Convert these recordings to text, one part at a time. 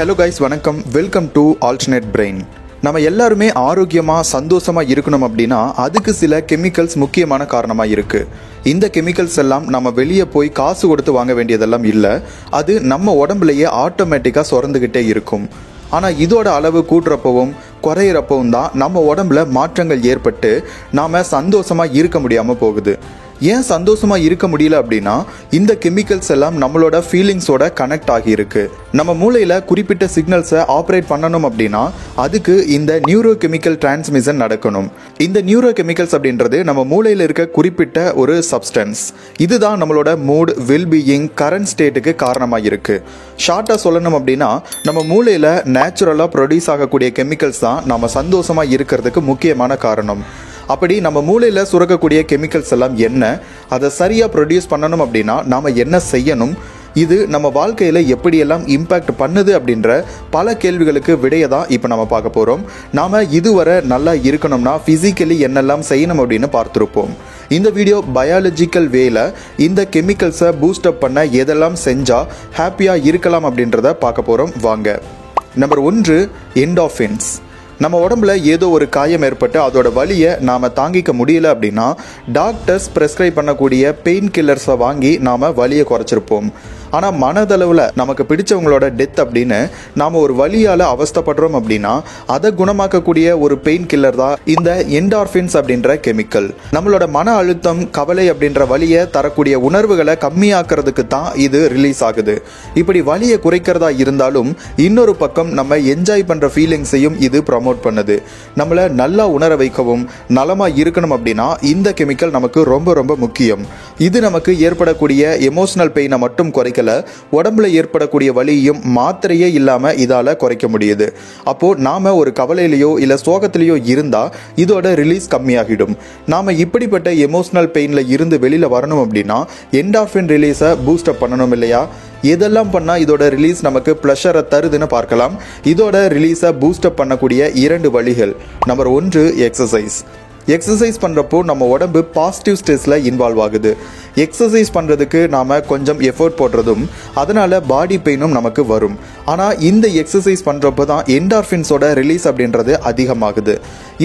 Hello guys, வணக்கம். Welcome to alternate brain. நம்ம எல்லாருமே ஆரோக்கியமாக சந்தோஷமாக இருக்கணும் அப்படின்னா அதுக்கு சில கெமிக்கல்ஸ் முக்கியமான காரணமாக இருக்குது. இந்த கெமிக்கல்ஸ் எல்லாம் நம்ம வெளியே போய் காசு கொடுத்து வாங்க வேண்டியதெல்லாம் இல்லை. அது நம்ம உடம்புலையே ஆட்டோமேட்டிக்காக சுரந்துக்கிட்டே இருக்கும். ஆனால் இதோட அளவு கூட்டுறப்பவும் குறையிறப்பவும் தான் நம்ம உடம்புல மாற்றங்கள் ஏற்பட்டு நாம் சந்தோஷமாக இருக்க முடியாமல் போகுது. ஏன் சந்தோஷமாக இருக்க முடியல அப்படின்னா இந்த கெமிக்கல்ஸ் எல்லாம் நம்மளோட ஃபீலிங்ஸோட கனெக்ட் ஆகியிருக்கு. நம்ம மூளையில் குறிப்பிட்ட சிக்னல்ஸை ஆப்ரேட் பண்ணணும் அப்படின்னா அதுக்கு இந்த நியூரோ கெமிக்கல் டிரான்ஸ்மிஷன் நடக்கணும். இந்த நியூரோ கெமிக்கல்ஸ் அப்படின்றது நம்ம மூளையில் இருக்க குறிப்பிட்ட ஒரு சப்ஸ்டன்ஸ். இதுதான் நம்மளோட மூட், வெல்பீயிங், கரண்ட் ஸ்டேட்டுக்கு காரணமாக இருக்கு. ஷார்ட்டாக சொல்லணும் அப்படின்னா நம்ம மூளையில் நேச்சுரலாக ப்ரொடியூஸ் ஆகக்கூடிய கெமிக்கல்ஸ் தான் நம்ம சந்தோஷமாக இருக்கிறதுக்கு முக்கியமான காரணம். அப்படி நம்ம மூளையில் சுரக்கக்கூடிய கெமிக்கல்ஸ் எல்லாம் என்ன, அதை சரியாக ப்ரொடியூஸ் பண்ணணும் அப்படின்னா நாம் என்ன செய்யணும், இது நம்ம வாழ்க்கையில் எப்படியெல்லாம் இம்பேக்ட் பண்ணுது அப்படின்ற பல கேள்விகளுக்கு விடையை தான் இப்போ நம்ம பார்க்க போகிறோம். நாம் இதுவரை நல்லா இருக்கணும்னா ஃபிசிக்கலி என்னெல்லாம் செய்யணும் அப்படின்னு பார்த்துருப்போம். இந்த வீடியோ பயாலஜிக்கல் வேல இந்த கெமிக்கல்ஸை பூஸ்டப் பண்ண எதெல்லாம் செஞ்சால் ஹாப்பியாக இருக்கலாம் அப்படின்றத பார்க்க போகிறோம். வாங்க. Number 1, endorphins. நம்ம உடம்புல ஏதோ ஒரு காயம் ஏற்பட்டு அதோட வலியை நாம் தாங்கிக்க முடியல அப்படின்னா டாக்டர்ஸ் ப்ரெஸ்கிரைப் பண்ணக்கூடிய பெயின் கில்லர்ஸை வாங்கி நாம் வலியை குறைச்சிருப்போம். ஆனால் மனதளவில் நமக்கு பிடிச்சவங்களோட டெத் அப்படின்னு நாம் ஒரு வலியால் அவஸ்தைப்படுறோம் அப்படின்னா அதை குணமாக்கக்கூடிய ஒரு பெயின் கில்லர் தான் இந்த என்டார்ஃபின்ஸ் அப்படின்ற கெமிக்கல். நம்மளோட மன அழுத்தம், கவலை அப்படின்ற வலியை தரக்கூடிய உணர்வுகளை கம்மியாக்குறதுக்கு தான் இது ரிலீஸ் ஆகுது. இப்படி வலியை குறைக்கிறதா இருந்தாலும் இன்னொரு பக்கம் நம்ம என்ஜாய் பண்ணுற ஃபீலிங்ஸையும் இது ப்ரமோட் பண்ணுது. நம்மளை நல்லா உணர வைக்கவும் நலமாக இருக்கணும் அப்படின்னா இந்த கெமிக்கல் நமக்கு ரொம்ப ரொம்ப முக்கியம். இது நமக்கு ஏற்படக்கூடிய எமோஷனல் பெயினை மட்டும் குறைக்கல, உடம்புல ஏற்படக்கூடிய வலியையும் மாத்திரையே இல்லாம இதால குறைக்க முடியுது. அப்போ நாம ஒரு கவலையிலையோ இல்ல சோகத்திலேயோ இருந்தா இதோட ரிலீஸ் கம்மியாகிடும். நாம இப்படிப்பட்ட எமோஷனல் பெயின்ல இருந்து வெளியில வரணும் அப்படின்னா என்டார்ஃபின் ரிலீஸை பூஸ்டப் பண்ணணும் இல்லையா? எதெல்லாம் பண்ணால் இதோட ரிலீஸ் நமக்கு ப்ளஷரை தருதுன்னு பார்க்கலாம். இதோட ரிலீஸை பூஸ்டப் பண்ணக்கூடிய 2 வழிகள். Number 1, exercise. எக்ஸசைஸ் பண்ணுறப்போ நம்ம உடம்பு பாசிட்டிவ் ஸ்ட்ரெஸ்ல இன்வால்வ் ஆகுது. எக்ஸசைஸ் பண்ணுறதுக்கு நாம் கொஞ்சம் எஃபோர்ட் போடுறதும் அதனால் பாடி பெயினும் நமக்கு வரும். ஆனால் இந்த எக்ஸசைஸ் பண்ணுறப்போ தான் என்டார்ஃபின்ஸோட ரிலீஸ் அப்படின்றது அதிகமாகுது.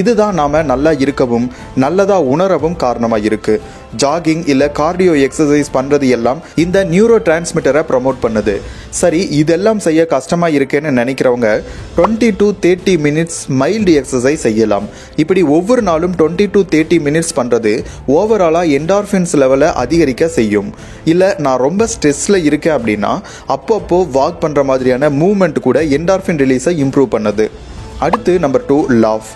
இதுதான் நாம் நல்லா இருக்கவும் நல்லதாக உணரவும் காரணமாக இருக்குது. ஜாகிங் இல்லை கார்டியோ எக்ஸசைஸ் பண்ணுறது எல்லாம் இந்த நியூரோ டிரான்ஸ்மிட்டரை ப்ரமோட் பண்ணுது. சரி, இதெல்லாம் செய்ய கஷ்டமாக இருக்கேன்னு நினைக்கிறவங்க 20 to 30 மினிட்ஸ் மைல்டு எக்ஸசைஸ் செய்யலாம். இப்படி ஒவ்வொரு நாளும் 20 to 30 மினிட்ஸ் பண்ணுறது ஓவராலாக என்டார்ஃபின்ஸ் லெவலை அதிகரிக்க செய்யும். இல்லை நான் ரொம்ப ஸ்ட்ரெஸ்ஸில் இருக்கேன் அப்படின்னா அப்பப்போ வாக் பண்ணுற மாதிரியான மூவ்மெண்ட் கூட என்டார்ஃபின் ரிலீஸை இம்ப்ரூவ் பண்ணுது. அடுத்து நம்பர் 2, லாஃப்.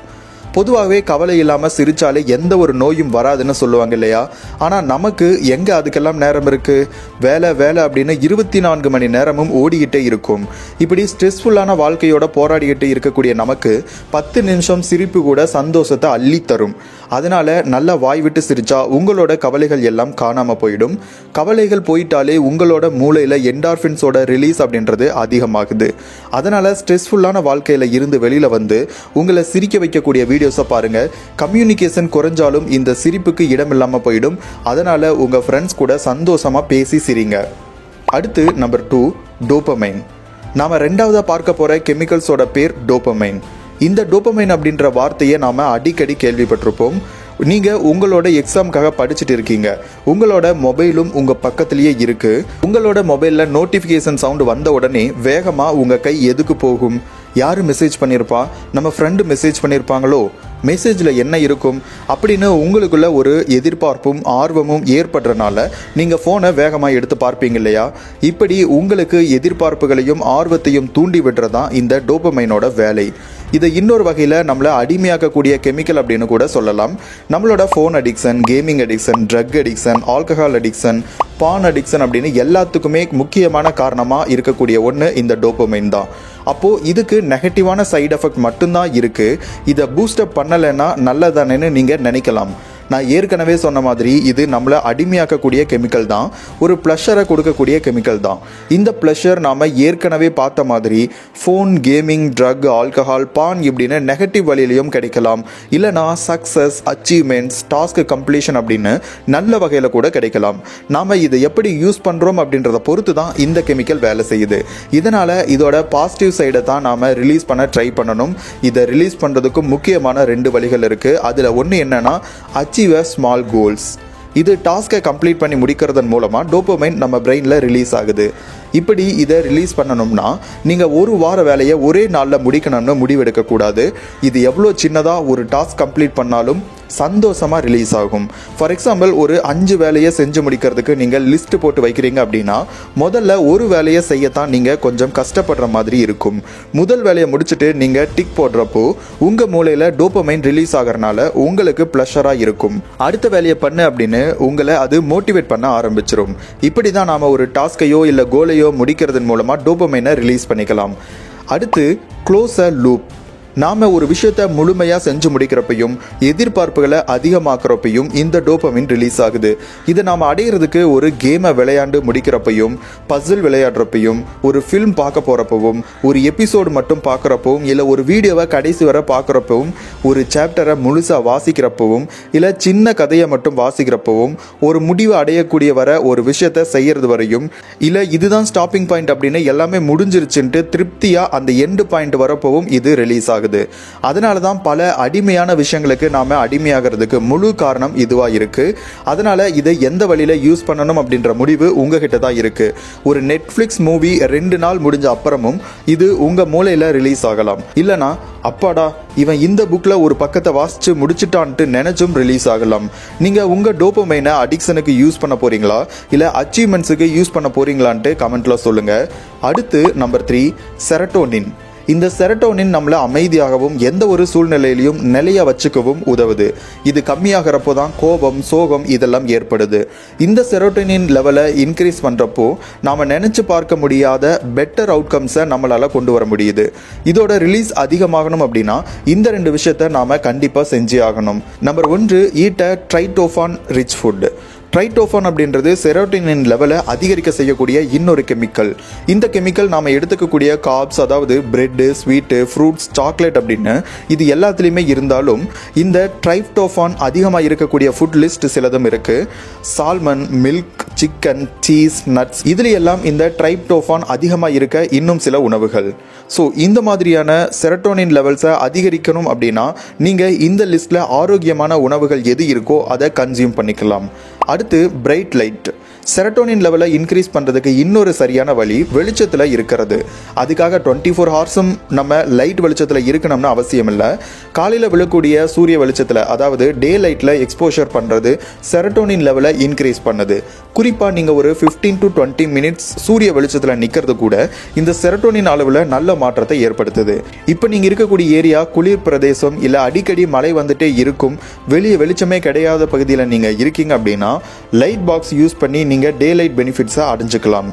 பொதுவாகவே கவலை இல்லாமல் சிரித்தாலே எந்த ஒரு நோயும் வராதுன்னு சொல்லுவாங்க இல்லையா? ஆனால் நமக்கு எங்கே அதுக்கெல்லாம் நேரம் இருக்குது? வேலை வேலை அப்படின்னு 24 மணி நேரமும் ஓடிக்கிட்டே இருக்கும். இப்படி ஸ்ட்ரெஸ்ஃபுல்லான வாழ்க்கையோட போராடிக்கிட்டு இருக்கக்கூடிய நமக்கு 10 நிமிஷம் சிரிப்பு கூட சந்தோஷத்தை அள்ளித்தரும். அதனால நல்லா வாய் விட்டு சிரிச்சா உங்களோட கவலைகள் எல்லாம் காணாமல் போயிடும். கவலைகள் போயிட்டாலே உங்களோட மூளையில் என்டார்ஃபின்ஸோட ரிலீஸ் அப்படின்றது அதிகமாகுது. அதனால ஸ்ட்ரெஸ்ஃபுல்லான வாழ்க்கையில் இருந்து வெளியில் வந்து உங்களை சிரிக்க வைக்கக்கூடிய வீடியோஸை பாருங்க. கம்யூனிகேஷன் குறைஞ்சாலும் இந்த சிரிப்புக்கு இடம் இல்லாமல் போயிடும். அதனால உங்க ஃப்ரெண்ட்ஸ் கூட சந்தோஷமா பேசி சிரிங்க. அடுத்து நம்பர் 2, டோபமைன். நாம 2ஆவதா பார்க்க போற கெமிக்கல்ஸோட பேர் டோபமைன். இந்த டோபமைன் அப்படின்ற வார்த்தையை நாம அடிக்கடி கேள்விப்பட்டிருப்போம். நீங்கள் உங்களோட எக்ஸாமுக்காக படிச்சுட்டு இருக்கீங்க, உங்களோட மொபைலும் உங்கள் பக்கத்துலேயே இருக்குது. உங்களோட மொபைலில் நோட்டிஃபிகேஷன் சவுண்டு வந்த உடனே வேகமாக உங்கள் கை எதுக்கு போகும்? யார் மெசேஜ் பண்ணியிருப்பா? நம்ம ஃப்ரெண்டு மெசேஜ் பண்ணியிருப்பாங்களோ? மெசேஜில் என்ன இருக்கும் அப்படின்னு உங்களுக்குள்ள ஒரு எதிர்பார்ப்பும் ஆர்வமும் ஏற்படுறனால நீங்கள் ஃபோனை வேகமாக எடுத்து பார்ப்பீங்க இல்லையா? இப்படி உங்களுக்கு எதிர்பார்ப்புகளையும் ஆர்வத்தையும் தூண்டி விடுறதான் இந்த டோபமைனோட வேலை. இதை இன்னொரு வகையில் நம்மளை அடிமையாக்கக்கூடிய கெமிக்கல் அப்படின்னு கூட சொல்லலாம். நம்மளோட phone addiction, gaming addiction, drug addiction, alcohol addiction, paan addiction அப்படின்னு எல்லாத்துக்குமே முக்கியமான காரணமாக இருக்கக்கூடிய ஒன்று இந்த டோபமைன் தான். அப்போது இதுக்கு நெகட்டிவான சைடு எஃபெக்ட் மட்டும்தான் இருக்குது. இதை பூஸ்டப் பண்ணலைன்னா நல்லதானேன்னு நீங்கள் நினைக்கலாம். நான் ஏற்கனவே சொன்ன மாதிரி இது நம்மளை அடிமையாக்கக்கூடிய கெமிக்கல் தான், ஒரு ப்ளஷரை கொடுக்கக்கூடிய கெமிக்கல் தான். இந்த ப்ளஷர் நாம் ஏற்கனவே பார்த்த மாதிரி ஃபோன், கேமிங், ட்ரக், ஆல்கஹால், பான் இப்படின்னு நெகட்டிவ் வழியிலையும் கிடைக்கலாம். இல்லைனா சக்ஸஸ், அச்சீவ்மெண்ட்ஸ், டாஸ்க் கம்ப்ளீஷன் அப்படின்னு நல்ல வகையில் கூட கிடைக்கலாம். நாம் இதை எப்படி யூஸ் பண்ணுறோம் அப்படின்றத பொறுத்து தான் இந்த கெமிக்கல் வேலை செய்யுது. இதனால் இதோட பாசிட்டிவ் சைடை தான் நாம் ரிலீஸ் பண்ண ட்ரை பண்ணணும். இதை ரிலீஸ் பண்ணுறதுக்கு முக்கியமான 2 வழிகள் இருக்குது. அதில் ஒன்று என்னன்னா அச்சீவ் ஸ்மால் கோல்ஸ். இது டாஸ்கை கம்ப்ளீட் பண்ணி முடிக்கிறதன் மூலமாக டோபமைன் நம்ம பிரெயினில் ரிலீஸ் ஆகுது. இப்படி இதை ரிலீஸ் பண்ணணும்னா நீங்கள் ஒரு வார வேலையை ஒரே நாளில் முடிக்கணும்னு முடிவெடுக்கக்கூடாது. இது எவ்வளோ சின்னதாக ஒரு டாஸ்க் கம்ப்ளீட் பண்ணாலும் சந்தோஷமாக ரிலீஸ் ஆகும். ஃபார் எக்ஸாம்பிள், ஒரு 5 வேலையை செஞ்சு முடிக்கிறதுக்கு நீங்கள் லிஸ்ட் போட்டு வைக்கிறீங்க அப்படின்னா முதல்ல ஒரு வேலையை செய்யத்தான் நீங்கள் கொஞ்சம் கஷ்டப்படுற மாதிரி இருக்கும். முதல் வேலையை முடிச்சுட்டு நீங்கள் டிக் போடுறப்போ உங்கள் மூளையில் டோபமைன் ரிலீஸ் ஆகிறனால உங்களுக்கு ப்ளஷராக இருக்கும். அடுத்த வேலையை பண்ணு அப்படின்னு உங்களை அது மோட்டிவேட் பண்ண ஆரம்பிச்சிடும். இப்படி தான் நாம் ஒரு டாஸ்கையோ இல்லை கோலையோ முடிக்கிறதன் மூலமாக டோபமைனை ரிலீஸ் பண்ணிக்கலாம். அடுத்து க்ளோஸ் அ லூப். நாம் ஒரு விஷயத்தை முழுமையாக செஞ்சு முடிக்கிறப்பையும் எதிர்பார்ப்புகளை அதிகமாக்குறப்பையும் இந்த டோபமைன் ரிலீஸ் ஆகுது. இதை நாம் அடையிறதுக்கு ஒரு கேமை விளையாண்டு முடிக்கிறப்பையும், பசில் விளையாடுறப்பையும், ஒரு ஃபில்ம் பார்க்க போகிறப்பவும், ஒரு எபிசோடு மட்டும் பார்க்குறப்பவும், இல்லை ஒரு வீடியோவை கடைசி வரை பார்க்குறப்பவும், ஒரு சாப்டரை முழுசாக வாசிக்கிறப்பவும், இல்லை சின்ன கதையை மட்டும் வாசிக்கிறப்பவும், ஒரு முடிவை அடையக்கூடிய வர ஒரு விஷயத்தை செய்கிறது வரையும், இல்லை இதுதான் ஸ்டாப்பிங் பாயிண்ட் அப்படின்னு எல்லாமே முடிஞ்சிருச்சுன்ட்டு திருப்தியாக அந்த எண்டு பாயிண்ட் வரப்பவும் இது ரிலீஸ் ஆகுது. அதனால தான் பல அடிமையான விஷயங்களுக்கு நாம அடிமையாகிறதுக்கு முழு காரணம் இதுவா இருக்கு. அதனால இதை எந்த வழியில யூஸ் பண்ணணும் அப்படின்ற முடிவு உங்ககிட்ட தான் இருக்கு. ஒரு நெட்ஃபிளிக்ஸ் மூவி 2 நாள் முடிஞ்ச அப்புறமும் இது உங்க மூளையில ரிலீஸ் ஆகலாம். இல்லனா அப்பாடா இவன் இந்த புக்ல ஒரு பக்கத்தை வாசிச்சு முடிச்சிட்டான்ட்டு நினைச்சும் ரிலீஸ் ஆகலாம். நீங்க உங்க டோபமைனை அடிக்ஷனுக்கு யூஸ் பண்ண போறீங்களா இல்ல அச்சீவ்மெண்ட்ஸுக்கு யூஸ் பண்ண போறீங்களான்ட்டு கமெண்ட்ல சொல்லுங்க. அடுத்து நம்பர் 3, செரட்டோனின். இந்த செரட்டோனின் நம்மளை அமைதியாகவும் எந்த ஒரு சூழ்நிலையிலையும் நிலைய வச்சுக்கவும் உதவுது. இது கம்மியாகிறப்போ தான் கோபம், சோகம் இதெல்லாம் ஏற்படுது. இந்த செரோட்டோனின் லெவலை இன்க்ரீஸ் பண்ணுறப்போ நாம் நினச்சி பார்க்க முடியாத பெட்டர் அவுட்கம்ஸை நம்மளால் கொண்டு வர முடியுது. இதோட ரிலீஸ் அதிகமாகணும் அப்படின்னா இந்த 2 விஷயத்தை நாம் கண்டிப்பாக செஞ்சே ஆகணும். Number 1, eat a tryptophan rich food. Tryptophan அப்படின்றது செரோட்டோனின் லெவலை அதிகரிக்க செய்யக்கூடிய இன்னொரு கெமிக்கல். இந்த கெமிக்கல் நாம் எடுத்துக்கக்கூடிய கார்ப்ஸ், அதாவது பிரெட்டு, ஸ்வீட்டு, ஃப்ரூட்ஸ், சாக்லேட் அப்படின்னு இது எல்லாத்துலேயுமே இருந்தாலும் இந்த ட்ரைடோஃபான் அதிகமாக இருக்கக்கூடிய ஃபுட் லிஸ்ட் சிலதும் இருக்கு. Salmon, milk, chicken, cheese, nuts இதுலையெல்லாம் இந்த ட்ரைடோஃபான் அதிகமாக இருக்க இன்னும் சில உணவுகள். ஸோ இந்த மாதிரியான செரட்டோனின் லெவல்ஸை அதிகரிக்கணும் அப்படின்னா நீங்கள் இந்த லிஸ்ட்டில் ஆரோக்கியமான உணவுகள் எது இருக்கோ அதை கன்சியூம் பண்ணிக்கலாம். அடுத்து பிரைட் லைட். செரட்டோனின் லெவலை இன்க்ரீஸ் பண்ணுறதுக்கு இன்னொரு சரியான வழி வெளிச்சத்தில் இருக்கிறது. அதுக்காக 24 ஹவர்ஸும் நம்ம லைட் வெளிச்சத்தில் இருக்கணும்னு அவசியம் இல்லை. காலையில் விழக்கூடிய சூரிய வெளிச்சத்தில், அதாவது டே லைட்டில் எக்ஸ்போஷர் பண்ணுறது செரட்டோனின் லெவலை இன்க்ரீஸ் பண்ணுது. குறிப்பாக நீங்கள் ஒரு 15 to 20 மினிட்ஸ் சூரிய வெளிச்சத்தில் நிற்கிறது கூட இந்த செரட்டோனின் அளவில் நல்ல மாற்றத்தை ஏற்படுத்துது. இப்போ நீங்கள் இருக்கக்கூடிய ஏரியா குளிர் பிரதேசம் இல்லை அடிக்கடி மழை வந்துட்டே இருக்கும், வெளியே வெளிச்சமே கிடையாத பகுதியில் நீங்கள் இருக்கீங்க அப்படின்னா லைட் பாக்ஸ் யூஸ் பண்ணி நீங்கள் டே லைட் பெனிஃபிட்ஸை அடைஞ்சிக்கலாம்.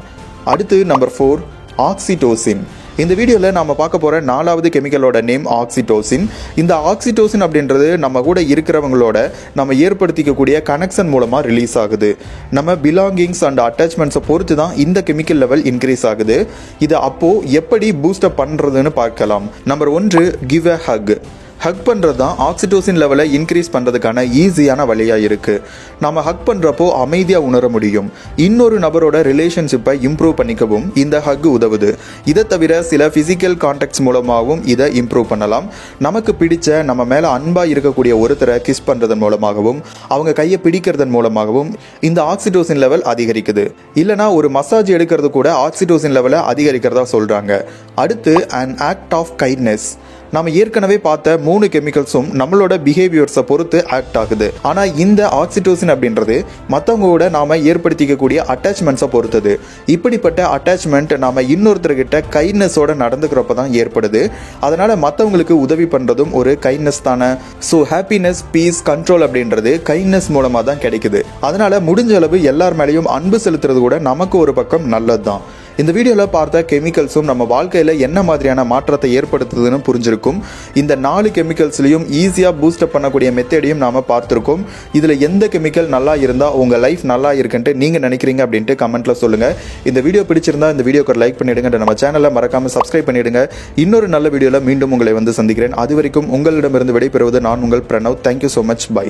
அடுத்து நம்பர் 4, ஆக்சிடோசின். இந்த வீடியோவில் நம்ம பார்க்க போகிற 4வது கெமிக்கலோட நேம் ஆக்சிடோசின். இந்த ஆக்சிடோசின் அப்படின்றது நம்ம கூட இருக்கிறவங்களோட நம்ம ஏற்படுத்திக்கக்கூடிய கனெக்ஷன் மூலமாக ரிலீஸ் ஆகுது. நம்ம பிலாங்கிங்ஸ் அண்ட் அட்டாச்மெண்ட்ஸை பொறுத்து தான் இந்த கெமிக்கல் லெவல் இன்க்ரீஸ் ஆகுது. இது அப்போது எப்படி பூஸ்டப் பண்ணுறதுன்னு பார்க்கலாம். Number 1, give a hug. Hug பண்ணுறது தான் ஆக்சிடோசின் லெவலை இன்க்ரீஸ் பண்ணுறதுக்கான ஈஸியான வழியாக இருக்குது. நம்ம ஹக் பண்ணுறப்போ அமைதியாக உணர முடியும். இன்னொரு நபரோட ரிலேஷன்ஷிப்பை இம்ப்ரூவ் பண்ணிக்கவும் இந்த ஹக் உதவுது. இதை தவிர சில ஃபிசிக்கல் கான்டாக்ட்ஸ் மூலமாகவும் இதை இம்ப்ரூவ் பண்ணலாம். நமக்கு பிடிச்ச நம்ம மேலே அன்பாக இருக்கக்கூடிய ஒருத்தரை கிஸ் பண்ணுறதன் மூலமாகவும் அவங்க கையை பிடிக்கிறதன் மூலமாகவும் இந்த ஆக்சிடோசின் லெவல் அதிகரிக்குது. இல்லைனா ஒரு மசாஜ் எடுக்கிறது கூட ஆக்சிடோசின் லெவலை அதிகரிக்கிறதா சொல்கிறாங்க. அடுத்து an act of kindness. நம்ம ஏற்கனவே பார்த்த 3 கெமிக்கல்ஸும் நம்மளோட பிஹேவியர்ஸை பொறுத்து ஆக்ட் ஆகுது. ஆனால் இந்த ஆக்சிடோசின் அப்படின்றது மற்றவங்களோட நாம ஏற்படுத்திக்கக்கூடிய அட்டாச்மெண்ட்ஸை பொறுத்தது. இப்படிப்பட்ட அட்டாச்மெண்ட் நாம இன்னொருத்தர்கிட்ட கைண்ட்னஸோட நடந்துக்கிறப்ப தான் ஏற்படுது. அதனால மற்றவங்களுக்கு உதவி பண்ணுறதும் ஒரு கைண்ட்னஸ் தானே. ஸோ ஹாப்பினஸ், பீஸ், கண்ட்ரோல் அப்படின்றது கைண்ட்னஸ் மூலமாக தான் கிடைக்குது. அதனால முடிஞ்ச அளவு எல்லார் மேலேயும் அன்பு செலுத்துறது கூட நமக்கு ஒரு பக்கம் நல்லது தான். இந்த வீடியோவில் பார்த்த கெமிக்கல்ஸும் நம்ம வாழ்க்கையில் என்ன மாதிரியான மாற்றத்தை ஏற்படுத்துதுன்னு புரிஞ்சிருக்கும். இந்த 4 கெமிக்கல்ஸ்லையும் ஈஸியாக பூஸ்டப் பண்ணக்கூடிய மெத்தடையும் நாம் பார்த்துருக்கோம். இதில் எந்த கெமிக்கல் நல்லா இருந்தால் உங்கள் லைஃப் நல்லா இருக்குன்ட்டு நீங்கள் நினைக்கிறீங்க அப்படின்ட்டு கமெண்ட்டில் சொல்லுங்கள். இந்த வீடியோ பிடிச்சிருந்தா இந்த வீடியோக்கு லைக் பண்ணிவிடுங்க. நம்ம சேனலை மறக்காமல் சப்ஸ்கிரைப் பண்ணிவிடுங்க. இன்னொரு நல்ல வீடியோவில் மீண்டும் உங்களை வந்து சந்திக்கிறேன். அது வரைக்கும் உங்களிடமிருந்து விடைபெறுவது நான் உங்கள் Pranav. Thank you so much. By.